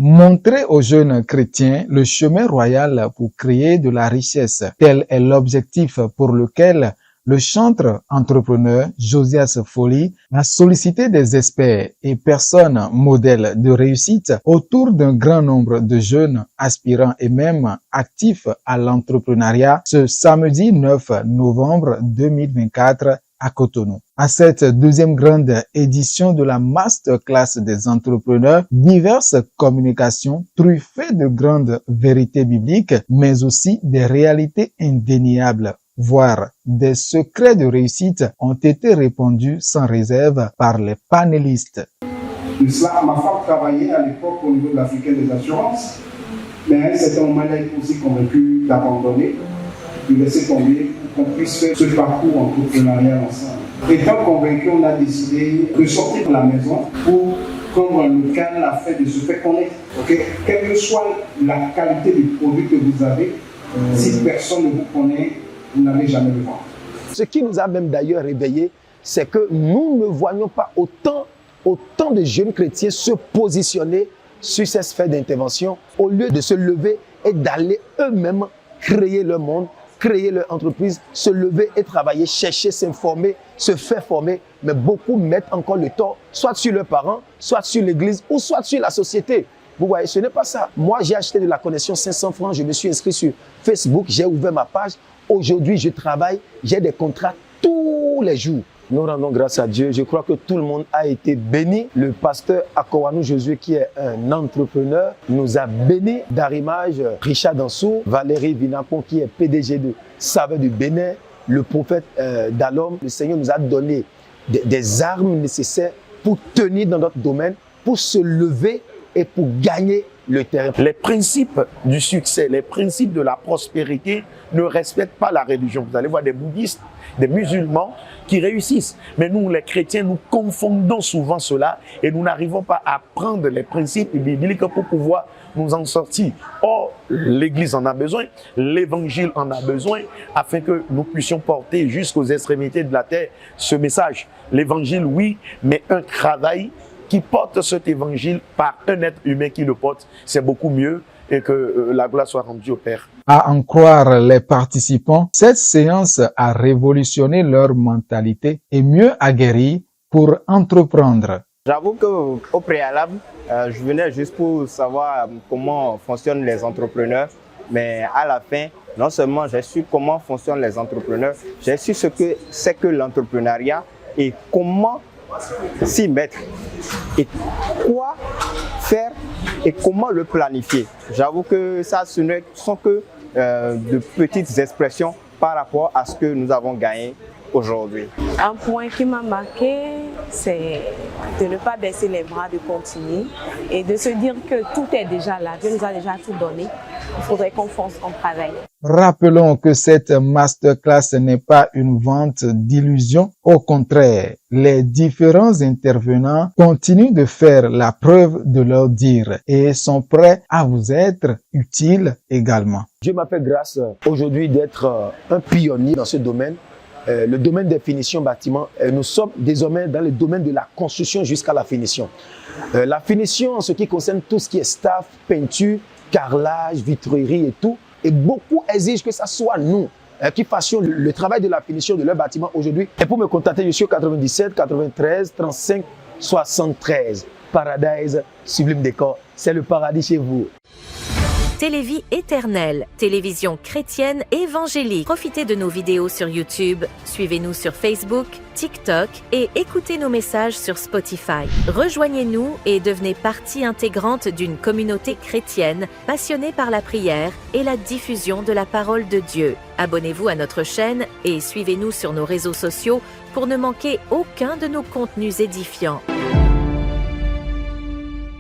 Montrer aux jeunes chrétiens le chemin royal pour créer de la richesse. Tel est l'objectif pour lequel le chantre entrepreneur Josias Foley a sollicité des experts et personnes modèles de réussite autour d'un grand nombre de jeunes aspirants et même actifs à l'entrepreneuriat ce samedi 9 novembre 2024 à Cotonou. À cette deuxième grande édition de la Masterclass des entrepreneurs, diverses communications truffées de grandes vérités bibliques, mais aussi des réalités indéniables, voire des secrets de réussite ont été répandus sans réserve par les panélistes. De cela, ma femme travaillait à l'époque au niveau de l'Africaine des assurances, mais à un certain moment, elle a été aussi convaincue d'abandonner, de laisser tomber pour qu'on puisse faire ce parcours entrepreneurial ensemble. Étant convaincu, on a décidé de sortir de la maison pour prendre un local afin de se faire connaître. Okay? Quelle que soit la qualité du produit que vous avez, si personne ne vous connaît, vous n'allez jamais le vendre. Ce qui nous a même d'ailleurs réveillés, c'est que nous ne voyons pas autant de jeunes chrétiens se positionner sur ces sphères d'intervention au lieu de se lever et d'aller eux-mêmes créer leur monde, créer leur entreprise, se lever et travailler, chercher, s'informer, se faire former. Mais beaucoup mettent encore le tort, soit sur leurs parents, soit sur l'église ou soit sur la société. Vous voyez, ce n'est pas ça. Moi, j'ai acheté de la connexion 500 francs, je me suis inscrit sur Facebook, j'ai ouvert ma page. Aujourd'hui, je travaille, j'ai des contrats tous les jours. Nous rendons grâce à Dieu. Je crois que tout le monde a été béni. Le pasteur Akowanou Josué, qui est un entrepreneur, nous a bénis d'arrimage. Richard Dansou, Valérie Vinapon, qui est PDG de Saveur du Bénin, le prophète Dalom. Le Seigneur nous a donné des armes nécessaires pour tenir dans notre domaine, pour se lever et pour gagner le terrain. Les principes du succès, les principes de la prospérité ne respectent pas la religion. Vous allez voir des bouddhistes, des musulmans qui réussissent. Mais nous, les chrétiens, nous confondons souvent cela et nous n'arrivons pas à prendre les principes bibliques pour pouvoir nous en sortir. Or, l'Église en a besoin, l'Évangile en a besoin, afin que nous puissions porter jusqu'aux extrémités de la terre ce message. L'Évangile, oui, mais un travail qui porte cet évangile par un être humain qui le porte, c'est beaucoup mieux et que la gloire soit rendue au Père. À en croire les participants, cette séance a révolutionné leur mentalité et mieux aguerri pour entreprendre. J'avoue qu'au préalable, je venais juste pour savoir comment fonctionnent les entrepreneurs, mais à la fin, non seulement j'ai su comment fonctionnent les entrepreneurs, j'ai su ce que c'est que l'entrepreneuriat et comment s'y mettre et quoi faire et comment le planifier. J'avoue que ça, ce ne sont que de petites expressions par rapport à ce que nous avons gagné aujourd'hui. Un point qui m'a marqué, c'est de ne pas baisser les bras, de continuer et de se dire que tout est déjà là, Dieu nous a déjà tout donné. Il faudrait qu'on fonce, qu'on travaille. Rappelons que cette masterclass n'est pas une vente d'illusions. Au contraire, les différents intervenants continuent de faire la preuve de leur dire et sont prêts à vous être utiles également. Dieu m'a fait grâce aujourd'hui d'être un pionnier dans ce domaine. Le domaine des finitions bâtiments, nous sommes désormais dans le domaine de la construction jusqu'à la finition. La finition en ce qui concerne tout ce qui est staff, peinture, carrelage, vitrerie et tout, et beaucoup exigent que ce soit nous qui fassions le travail de la finition de leur bâtiment aujourd'hui. Et pour me contacter, je suis au 97 93 35 73. Paradise, Sublime Décor, c'est le paradis chez vous. Télévie éternelle, télévision chrétienne évangélique. Profitez de nos vidéos sur YouTube, suivez-nous sur Facebook, TikTok et écoutez nos messages sur Spotify. Rejoignez-nous et devenez partie intégrante d'une communauté chrétienne passionnée par la prière et la diffusion de la parole de Dieu. Abonnez-vous à notre chaîne et suivez-nous sur nos réseaux sociaux pour ne manquer aucun de nos contenus édifiants.